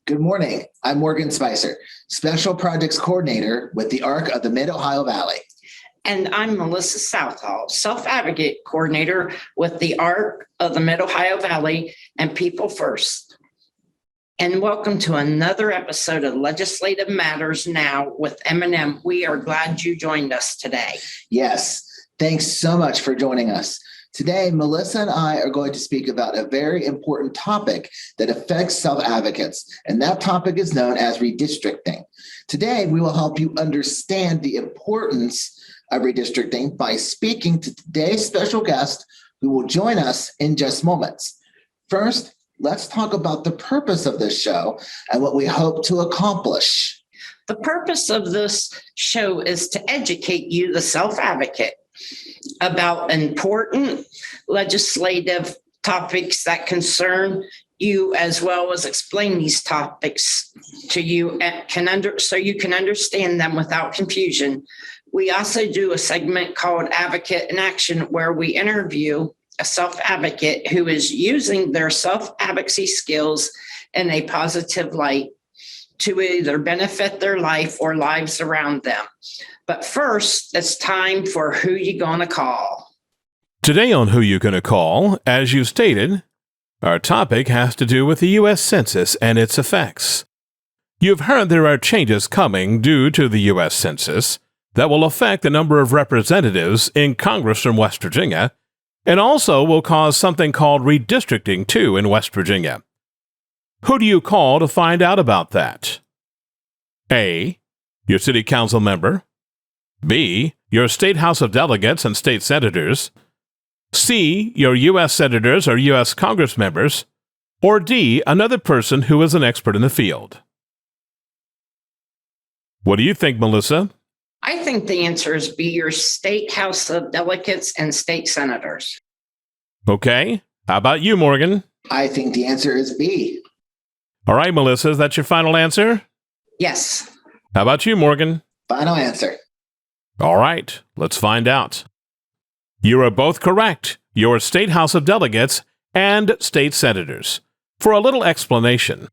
Good morning. I'm Morgan Spicer, Special Projects Coordinator with the ARC of the Mid-Ohio Valley. And I'm Melissa Southall, Self-Advocate Coordinator with the ARC of the Mid-Ohio Valley and People First. And welcome to another episode of Legislative Matters Now with M&M. We are glad you joined us today. Yes, thanks so much for joining us. Today, Melissa and I are going to speak about a very important topic that affects self-advocates, and that topic is known as redistricting. Today, we will help you understand the importance of redistricting by speaking to today's special guest who will join us in just moments. First, let's talk about the purpose of this show and what we hope to accomplish. The purpose of this show is to educate you, the self-advocate, about important legislative topics that concern you, as well as explain these topics to you so you can understand them without confusion. We also do a segment called Advocate in Action, where we interview a self-advocate who is using their self-advocacy skills in a positive light to either benefit their life or lives around them. But first, it's time for Who You Gonna Call. Today on Who You Gonna Call, as you stated, our topic has to do with the U.S. Census and its effects. You've heard there are changes coming due to the U.S. Census that will affect the number of representatives in Congress from West Virginia, and also will cause something called redistricting too in West Virginia. Who do you call to find out about that? A, your city council member. B, your state House of Delegates and state senators. C, your U.S. senators or U.S. Congress members. Or D, another person who is an expert in the field. What do you think, Melissa? I think the answer is B, your state House of Delegates and state senators. Okay. How about you, Morgan? I think the answer is B. All right, Melissa, is that your final answer? Yes. How about you, Morgan? Final answer. All right, let's find out. You are both correct. Your state House of Delegates and state senators. For a little explanation.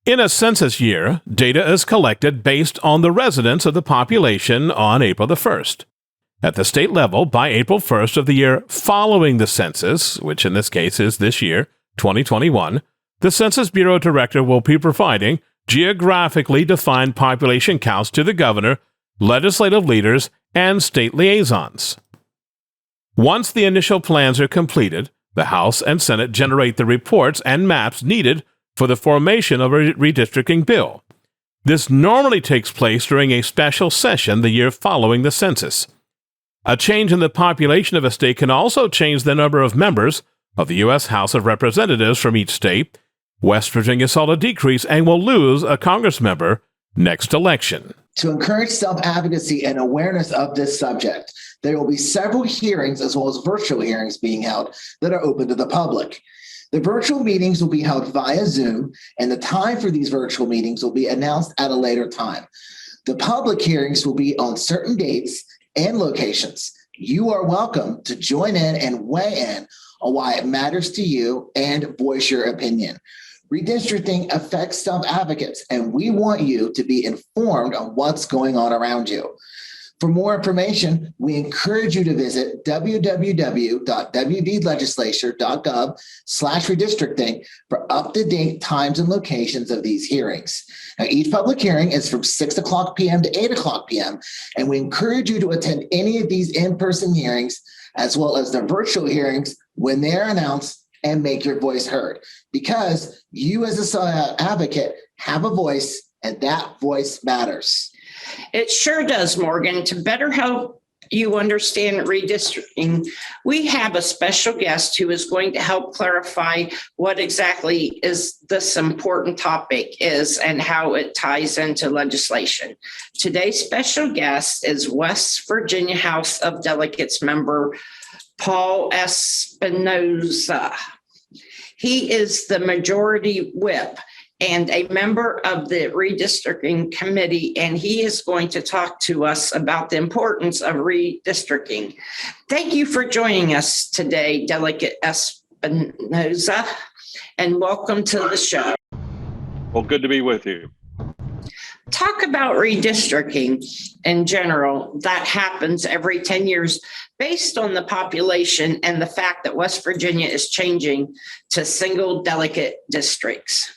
In a census year, data is collected based on the residents of the population on April the 1st. At the state level, by April 1st of the year following the census, which in this case is this year, 2021, the Census Bureau Director will be providing geographically defined population counts to the governor, legislative leaders, and state liaisons. Once the initial plans are completed, the House and Senate generate the reports and maps needed for the formation of a redistricting bill. This normally takes place during a special session the year following the census. A change in the population of a state can also change the number of members of the U.S. House of Representatives from each state. West Virginia saw a decrease and will lose a Congress member next election. To encourage self-advocacy and awareness of this subject, there will be several hearings as well as virtual hearings being held that are open to the public. The virtual meetings will be held via Zoom, and the time for these virtual meetings will be announced at a later time. The public hearings will be on certain dates and locations. You are welcome to join in and weigh in on why it matters to you and voice your opinion. Redistricting affects self-advocates, and we want you to be informed on what's going on around you. For more information, we encourage you to visit www.wvlegislature.gov/redistricting for up-to-date times and locations of these hearings. Now, each public hearing is from 6 o'clock p.m. to 8 o'clock p.m., and we encourage you to attend any of these in-person hearings as well as the virtual hearings when they're announced and make your voice heard, because you as a self-advocate have a voice, and that voice matters. It sure does, Morgan. To better help you understand redistricting, we have a special guest who is going to help clarify what exactly is this important topic is and how it ties into legislation. Today's special guest is West Virginia House of Delegates member Paul Espinoza. He is the majority whip and a member of the redistricting committee, and he is going to talk to us about the importance of redistricting. Thank you for joining us today, Delegate Espinoza, and welcome to the show. Well, good to be with you. Talk about redistricting in general. That happens every 10 years based on the population and the fact that West Virginia is changing to single delegate districts.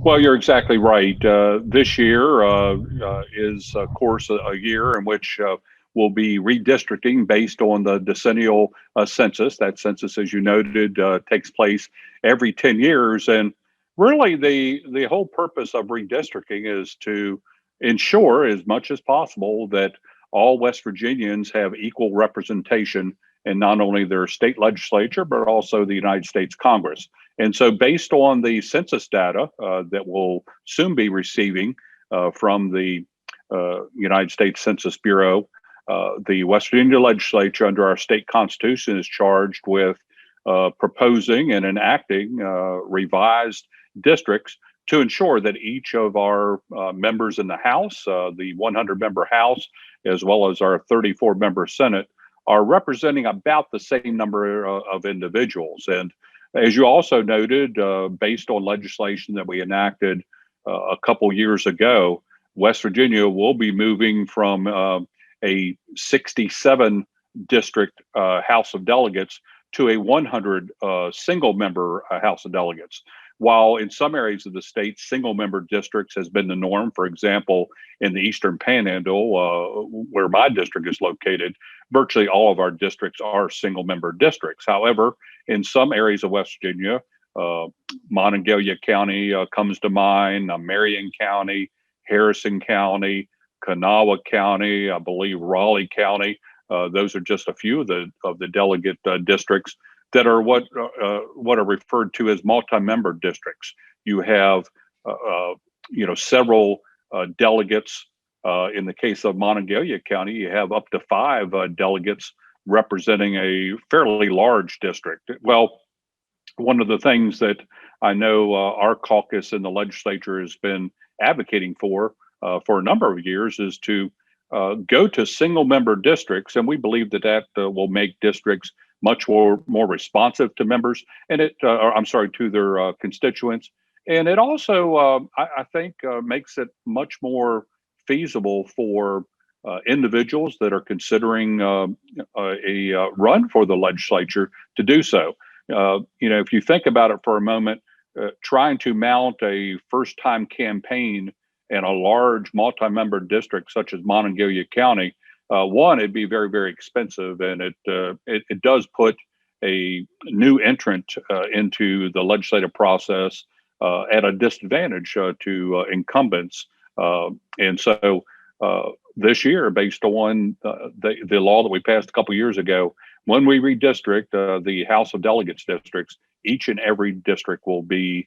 Well, you're exactly right. This year is, of course, a year in which we'll be redistricting based on the decennial census. That census, as you noted, takes place every 10 years. And really, the whole purpose of redistricting is to ensure as much as possible that all West Virginians have equal representation in not only their state legislature, but also the United States Congress. And so based on the census data that we'll soon be receiving from the United States Census Bureau, the West Virginia legislature under our state constitution is charged with proposing and enacting revised districts to ensure that each of our members in the House, the 100-member House, as well as our 34-member Senate, are representing about the same number of individuals. And as you also noted, based on legislation that we enacted a couple years ago, West Virginia will be moving from a 67 district House of Delegates to a 100 single member House of Delegates. While in some areas of the state, single member districts has been the norm. For example, in the Eastern Panhandle, where my district is located, virtually all of our districts are single member districts. However, in some areas of West Virginia, Monongalia County comes to mind, Marion County, Harrison County, Kanawha County, I believe Raleigh County. Those are just a few of the delegate districts that are what are referred to as multi-member districts. You have several delegates. In the case of Monongalia County, you have up to 5 delegates representing a fairly large district. Well, one of the things that I know our caucus in the legislature has been advocating for a number of years is to go to single member districts, and we believe that will make districts much more responsive to members, and to their constituents. And it also, I think, makes it much more feasible for individuals that are considering a run for the legislature to do so. If you think about it for a moment, trying to mount a first-time campaign in a large multi-member district such as Monongalia County, one, it'd be very, very expensive, and it does put a new entrant into the legislative process at a disadvantage to incumbents. And so this year, based on the law that we passed a couple years ago, when we redistrict the House of Delegates districts, each and every district will be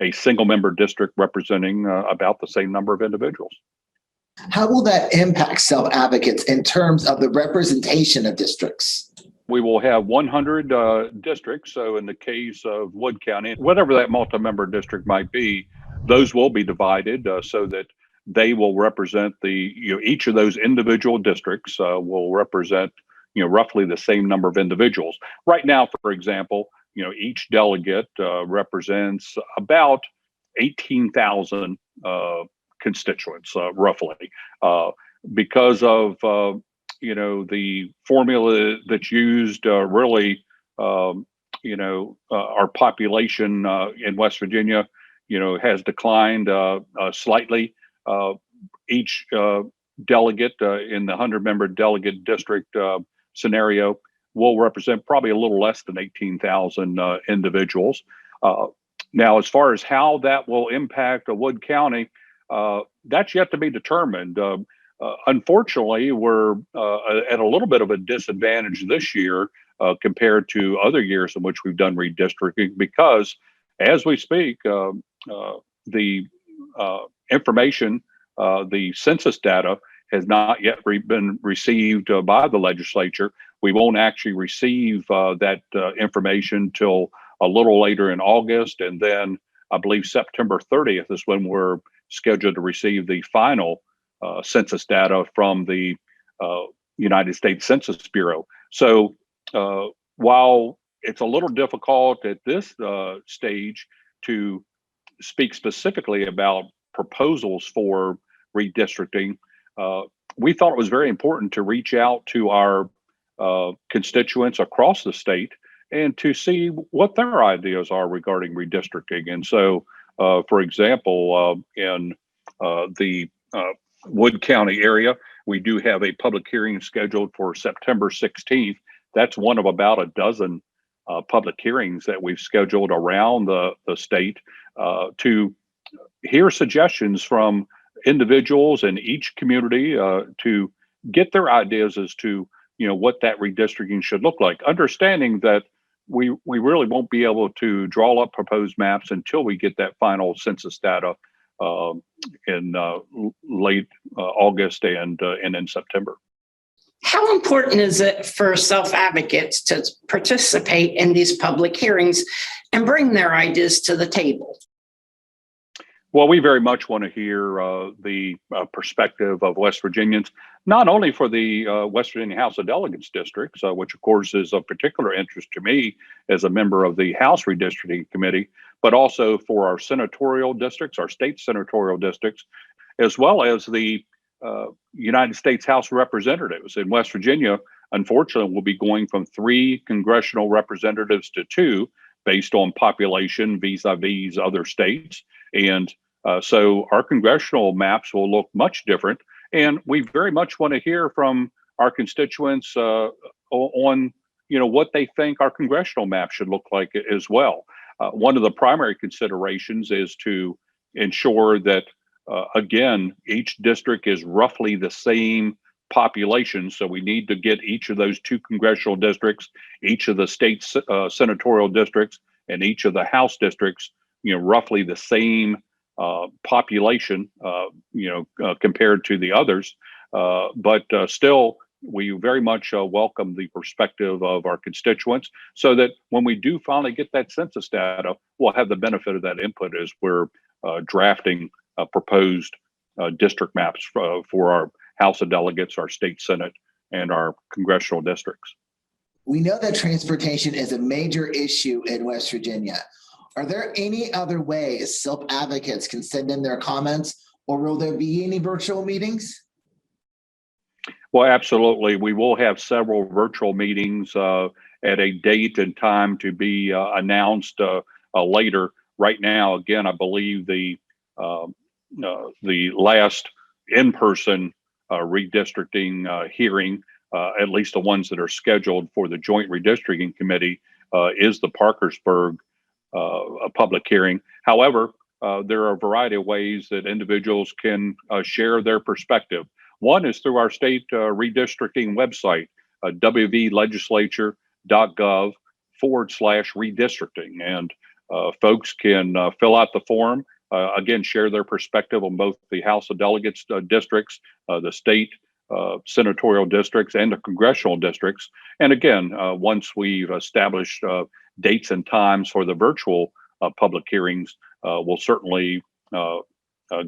a single member district representing about the same number of individuals. How will that impact self-advocates in terms of the representation of districts? We will have 100 districts. So in the case of Wood County, whatever that multi-member district might be, those will be divided so that they will represent each of those individual districts will represent roughly the same number of individuals. Right now, for example, each delegate represents about 18,000 constituents, roughly, because of the formula that's used. Really, our population in West Virginia, has declined slightly. Each delegate in the 100-member delegate district scenario will represent probably a little less than 18,000 individuals. Now, as far as how that will impact Wood County, that's yet to be determined. Unfortunately, we're at a little bit of a disadvantage this year compared to other years in which we've done redistricting, because as we speak, the information, the census data has not yet been received by the legislature. We won't actually receive that information till a little later in August. And then I believe September 30th is when we're scheduled to receive the final census data from the United States Census Bureau. So while it's a little difficult at this stage to speak specifically about proposals for redistricting, we thought it was very important to reach out to our constituents across the state and to see what their ideas are regarding redistricting. And so, for example, in the Wood County area, we do have a public hearing scheduled for September 16th. That's one of about a dozen public hearings that we've scheduled around the state to hear suggestions from individuals in each community to get their ideas as to what that redistricting should look like, understanding that we really won't be able to draw up proposed maps until we get that final census data in late August and in September. How important is it for self-advocates to participate in these public hearings and bring their ideas to the table? Well, we very much want to hear the perspective of West Virginians, not only for the West Virginia House of Delegates districts, which of course is of particular interest to me as a member of the House Redistricting Committee, but also for our senatorial districts, our state senatorial districts, as well as the United States House of Representatives. In West Virginia, unfortunately, we'll be going from 3 congressional representatives to 2 based on population vis-a-vis other states. And so our congressional maps will look much different. And we very much want to hear from our constituents on what they think our congressional map should look like as well. One of the primary considerations is to ensure that, again, each district is roughly the same population. So we need to get each of those 2 congressional districts, each of the state senatorial districts, and each of the House districts, roughly the same population, compared to the others. But still, we very much welcome the perspective of our constituents so that when we do finally get that census data, we'll have the benefit of that input as we're drafting proposed district maps for our House of Delegates, our state Senate, and our congressional districts. We know that transportation is a major issue in West Virginia. Are there any other ways self-advocates can send in their comments, or will there be any virtual meetings? Well, absolutely. We will have several virtual meetings at a date and time to be announced later. Right now, again, I believe the last in-person redistricting hearing, at least the ones that are scheduled for the Joint Redistricting Committee, is the Parkersburg public hearing. However, there are a variety of ways that individuals can share their perspective. One is through our state redistricting website, wvlegislature.gov/redistricting. And folks can fill out the form, again, share their perspective on both the House of Delegates districts, the state senatorial districts, and the congressional districts. And again, once we've established dates and times for the virtual public hearings, we'll certainly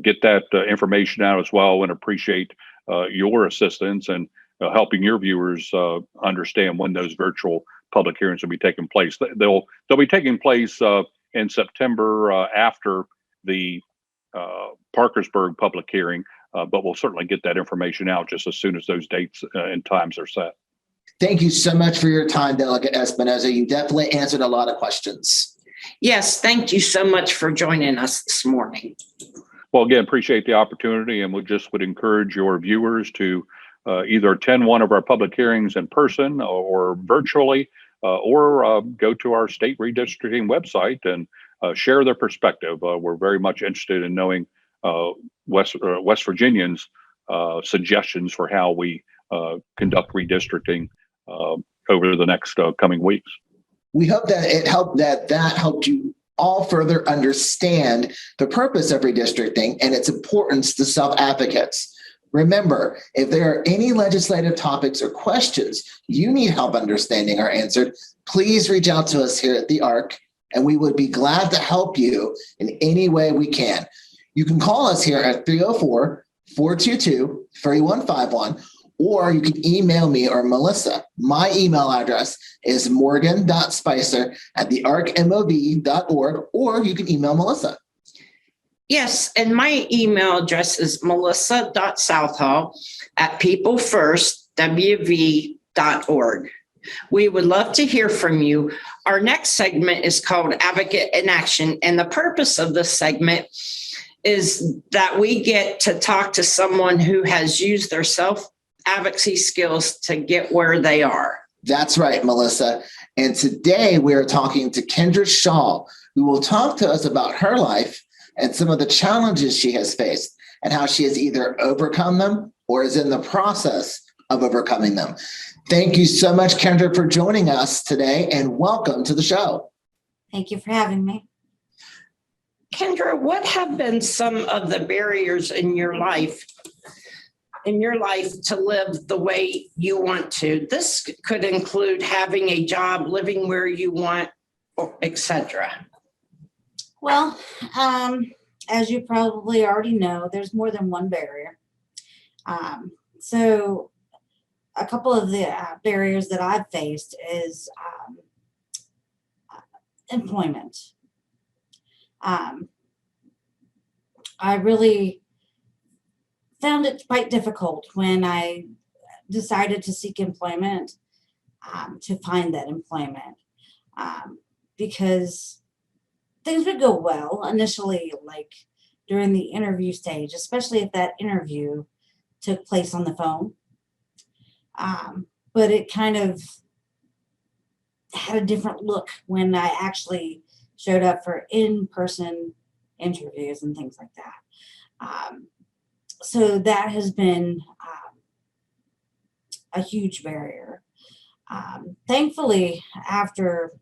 get that information out as well, and appreciate your assistance and helping your viewers understand when those virtual public hearings will be taking place. They'll be taking place in September after the Parkersburg public hearing, but we'll certainly get that information out just as soon as those dates and times are set. Thank you so much for your time, Delegate Espinoza. You definitely answered a lot of questions. Yes, thank you so much for joining us this morning. Well, again, appreciate the opportunity, and would encourage your viewers to either attend one of our public hearings in person or virtually, or go to our state redistricting website and share their perspective. We're very much interested in knowing West Virginians' suggestions for how we conduct redistricting over the next coming weeks. We hope that that helped you all further understand the purpose of redistricting and its importance to self-advocates. Remember, if there are any legislative topics or questions you need help understanding or answered, please reach out to us here at the ARC, and we would be glad to help you in any way we can. You can call us here at 304-422-3151, or you can email me or Melissa. My email address is morgan.spicer@thearcmov.org, or you can email Melissa. Yes, and my email address is melissa.southall@peoplefirstwv.org. We would love to hear from you. Our next segment is called Advocate in Action, and the purpose of this segment is that we get to talk to someone who has used their self-advocacy skills to get where they are. That's right, Melissa. And today we are talking to Kendrick Shaw, who will talk to us about her life and some of the challenges she has faced and how she has either overcome them or is in the process of overcoming them. Thank you so much, Kendrick, for joining us today, and welcome to the show. Thank you for having me. Kendra, what have been some of the barriers in your life to live the way you want to? This could include having a job, living where you want, etc. Well, as you probably already know, there's more than one barrier. So a couple of the barriers that I've faced is employment. I really found it quite difficult when I decided to seek employment, to find that employment, because things would go well initially, like during the interview stage, especially if that interview took place on the phone. But it kind of had a different look when I actually showed up for in-person interviews and things like that. So that has been a huge barrier. Thankfully, after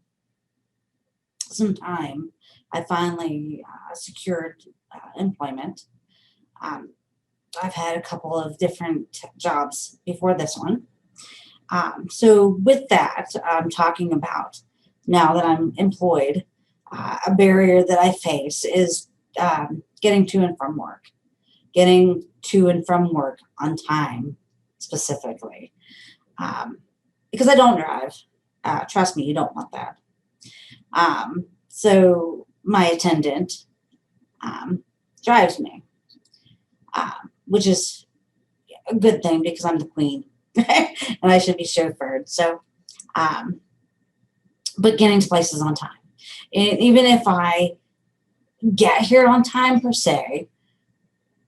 some time, I finally secured employment. I've had a couple of different jobs before this one. So with that, I'm talking about now that I'm employed, a barrier that I face is getting to and from work. Getting to and from work on time, specifically. Because I don't drive. Trust me, you don't want that. So my attendant drives me, which is a good thing because I'm the queen and I should be chauffeured. So, but getting to places on time. And even if I get here on time per se,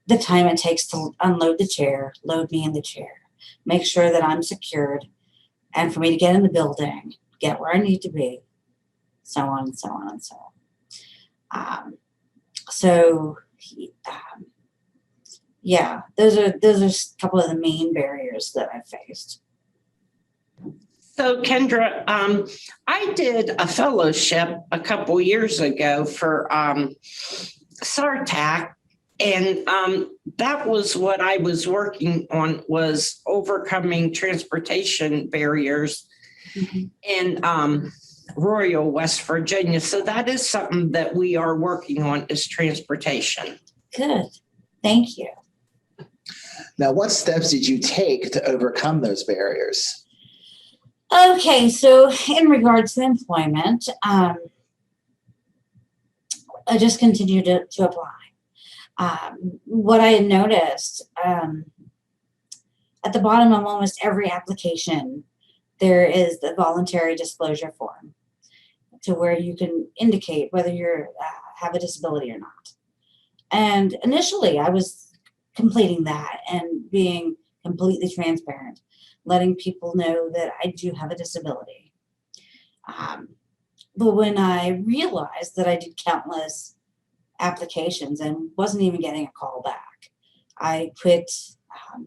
the time it takes to unload the chair, load me in the chair, make sure that I'm secured, and for me to get in the building, get where I need to be, so on and so on and so on. Yeah, those are a couple of the main barriers that I've faced. So Kendra, I did a fellowship a couple years ago for SARTAC, and that was what I was working on, was overcoming transportation barriers in Royal, West Virginia. So that is something that we are working on, is transportation. Good. Thank you. Now, what steps did you take to overcome those barriers? Okay, so in regards to employment, I just continued to apply. What I had noticed, at the bottom of almost every application, there is the voluntary disclosure form to where you can indicate whether you have a disability or not. And initially, I was completing that and being completely transparent, letting people know that I do have a disability. But when I realized that I did countless applications and wasn't even getting a call back, I quit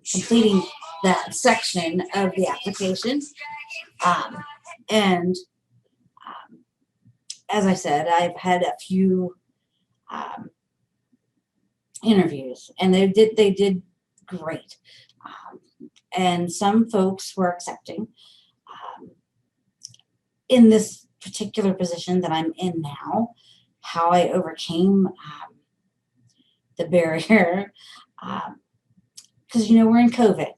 completing that section of the application. And as I said, I've had a few interviews, and they did great. And some folks were accepting. In this particular position that I'm in now, how I overcame the barrier, because we're in COVID,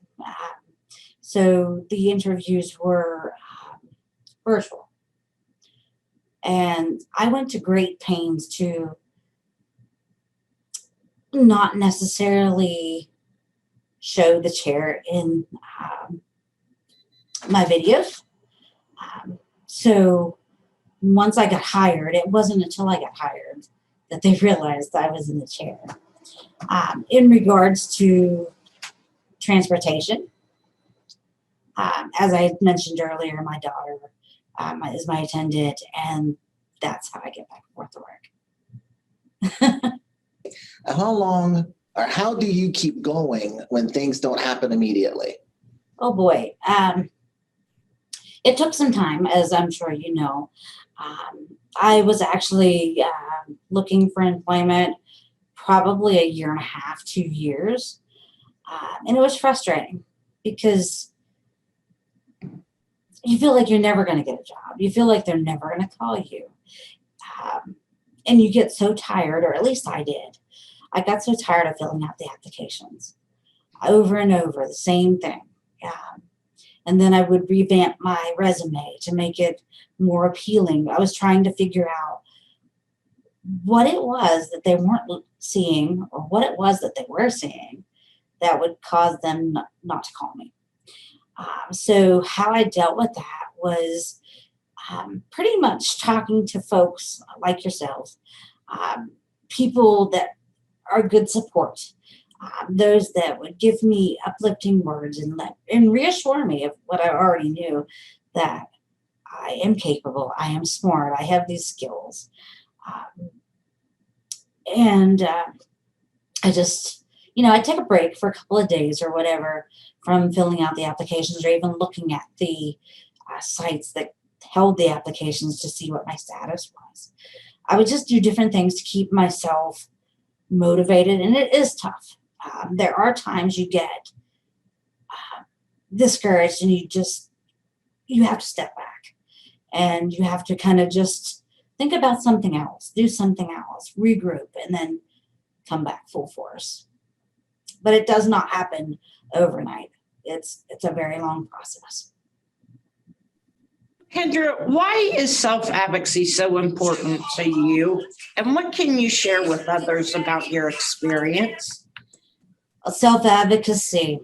so the interviews were virtual, and I went to great pains to not necessarily show the chair in my videos. So once I got hired, it wasn't until I got hired that they realized I was in the chair. In regards to transportation, as I mentioned earlier, my daughter is my attendant, and that's how I get back and forth to work. How long or how do you keep going when things don't happen immediately? Oh boy. It took some time, as I'm sure you know. I was actually looking for employment probably a year and a half, 2 years. And it was frustrating because you feel like you're never going to get a job. You feel like they're never going to call you. And you get so tired, or at least I did. I got so tired of filling out the applications over and over, the same thing. And then I would revamp my resume to make it more appealing. I was trying to figure out what it was that they weren't seeing, or what it was that they were seeing that would cause them not to call me. So how I dealt with that was pretty much talking to folks like yourselves, people that are good support, those that would give me uplifting words and reassure me of what I already knew, that I am capable, I am smart, I have these skills. I just, I take a break for a couple of days or whatever from filling out the applications, or even looking at the sites that held the applications to see what my status was. I would just do different things to keep myself motivated, and it is tough. There are times you get discouraged, and you have to step back, and you have to kind of just think about something else, do something else, regroup, and then come back full force. But it does not happen overnight. It's a very long process. Kendra, why is self-advocacy so important to you? And what can you share with others about your experience? Self-advocacy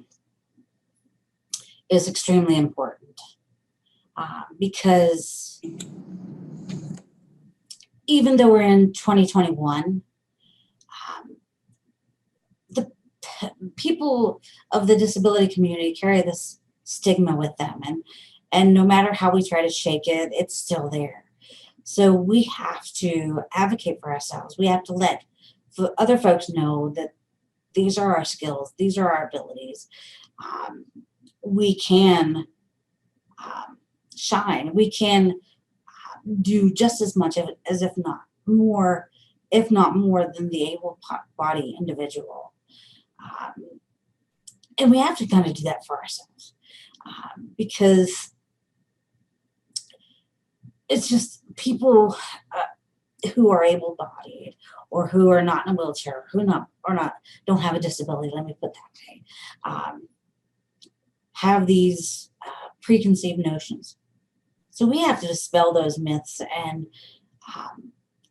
is extremely important because even though we're in 2021, the people of the disability community carry this stigma with them, and no matter how we try to shake it, it's still there. So we have to advocate for ourselves. We have to let other folks know that these are our skills, these are our abilities. We can shine. We can do just as much of it as, if not more than the able-bodied individual. And we have to kind of do that for ourselves because it's just people who are able-bodied, or who are not in a wheelchair, don't have a disability, let me put that way, have these preconceived notions. So we have to dispel those myths and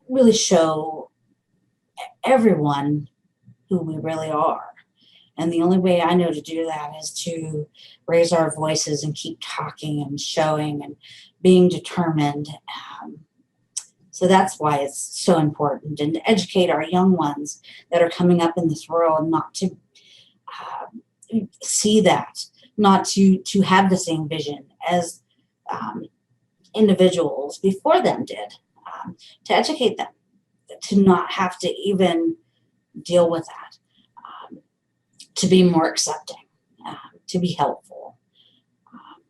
really show everyone who we really are. And the only way I know to do that is to raise our voices and keep talking and showing and being determined. So that's why it's so important, and to educate our young ones that are coming up in this world not to see that, not to have the same vision as individuals before them did, to educate them, to not have to even deal with that, to be more accepting, to be helpful,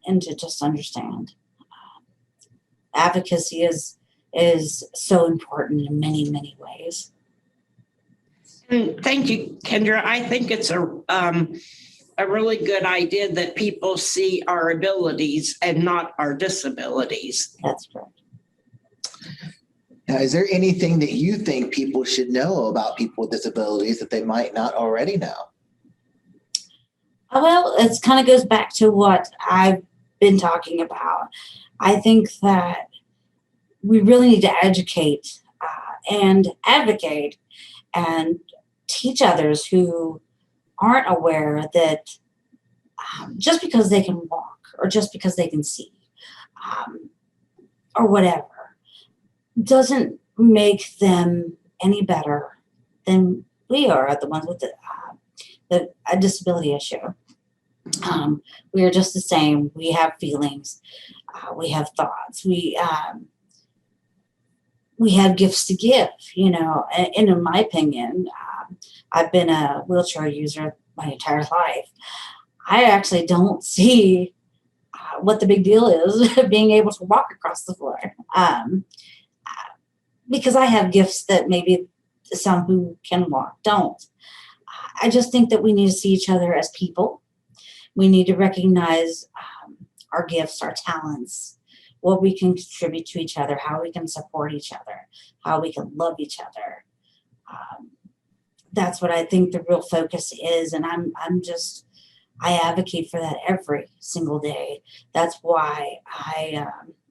and to just understand. Advocacy is so important in many, many ways. And thank you, Kendra. I think it's a really good idea that people see our abilities and not our disabilities. That's correct. Now, is there anything that you think people should know about people with disabilities that they might not already know? Well, it kind of goes back to what I've been talking about. I think that we really need to educate and advocate and teach others who aren't aware that just because they can walk or just because they can see or whatever doesn't make them any better than we are, the ones with a disability issue. We are just the same. We have feelings. We have thoughts. We have gifts to give, and in my opinion, I've been a wheelchair user my entire life. I actually don't see what the big deal is being able to walk across the floor, because I have gifts that maybe some who can walk don't. I just think that we need to see each other as people. We need to recognize our gifts, our talents, what we can contribute to each other, how we can support each other, how we can love each other. That's what I think the real focus is. And I advocate for that every single day. That's why I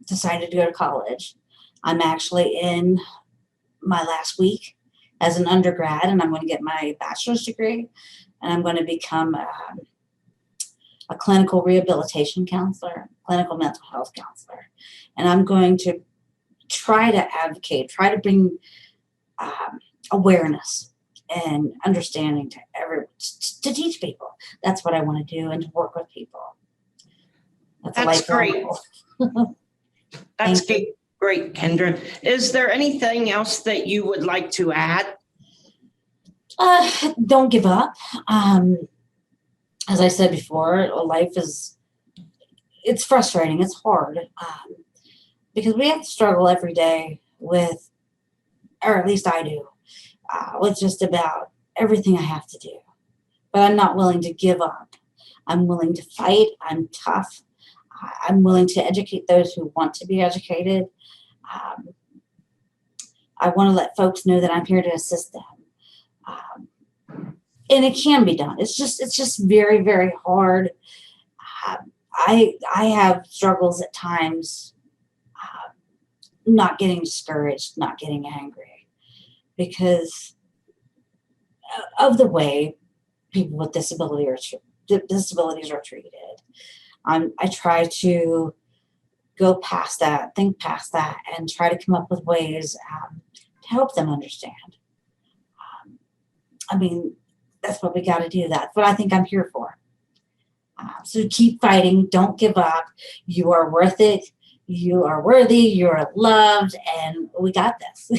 decided to go to college. I'm actually in my last week as an undergrad, and I'm going to get my bachelor's degree, and I'm going to become a clinical rehabilitation counselor, clinical mental health counselor. And I'm going to try to advocate, try to bring awareness and understanding to to teach people. That's what I want to do, and to work with people. That's great. That's great, Kendra. Is there anything else that you would like to add? Don't give up. As I said before, life it's frustrating. It's hard because we have to struggle every day with, or at least I do, with just about everything I have to do. But I'm not willing to give up. I'm willing to fight. I'm tough. I'm willing to educate those who want to be educated. I want to let folks know that I'm here to assist them. And it can be done. It's just very, very hard. I have struggles at times, not getting discouraged, not getting angry, because of the way people with disabilities are treated. I try to go past that, think past that, and try to come up with ways to help them understand. That's what we got to do. That's what I think I'm here for. So keep fighting. Don't give up. You are worth it. You are worthy. You are loved, and we got this.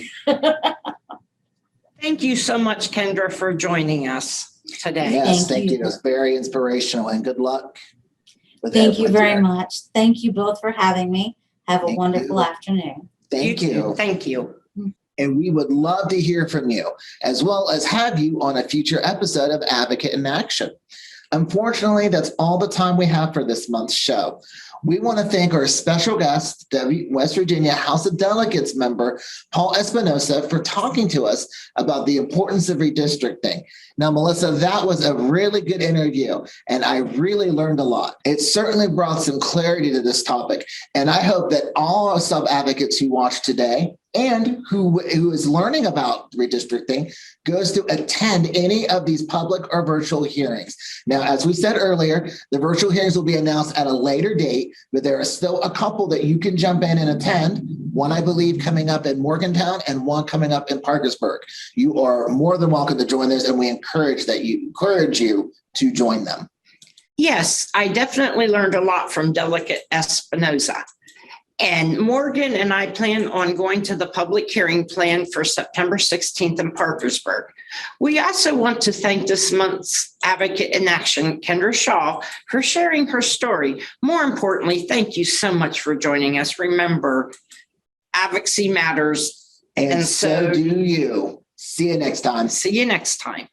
Thank you so much, Kendra, for joining us today. Yes, thank you. It was very inspirational, and good luck. Thank you very much. Thank you both for having me. Have a wonderful afternoon. Thank you. Thank you. And we would love to hear from you, as well as have you on a future episode of Advocate in Action. Unfortunately, that's all the time we have for this month's show. We want to thank our special guest, West Virginia House of Delegates member, Paul Espinosa, for talking to us about the importance of redistricting. Now, Melissa, that was a really good interview, and I really learned a lot. It certainly brought some clarity to this topic, and I hope that all our sub-advocates who watched today and who is learning about redistricting goes to attend any of these public or virtual hearings. Now, as we said earlier, the virtual hearings will be announced at a later date, but there are still a couple that you can jump in and attend. One, I believe, coming up in Morgantown, and one coming up in Parkersburg. You are more than welcome to join those, and we encourage you to join them. Yes, I definitely learned a lot from Delegate Espinosa. And Morgan and I plan on going to the public hearing planned for September 16th in Parkersburg. We also want to thank this month's Advocate in Action, Kendrick Shaw, for sharing her story. More importantly, thank you so much for joining us. Remember, advocacy matters. And so do you. See you next time. See you next time.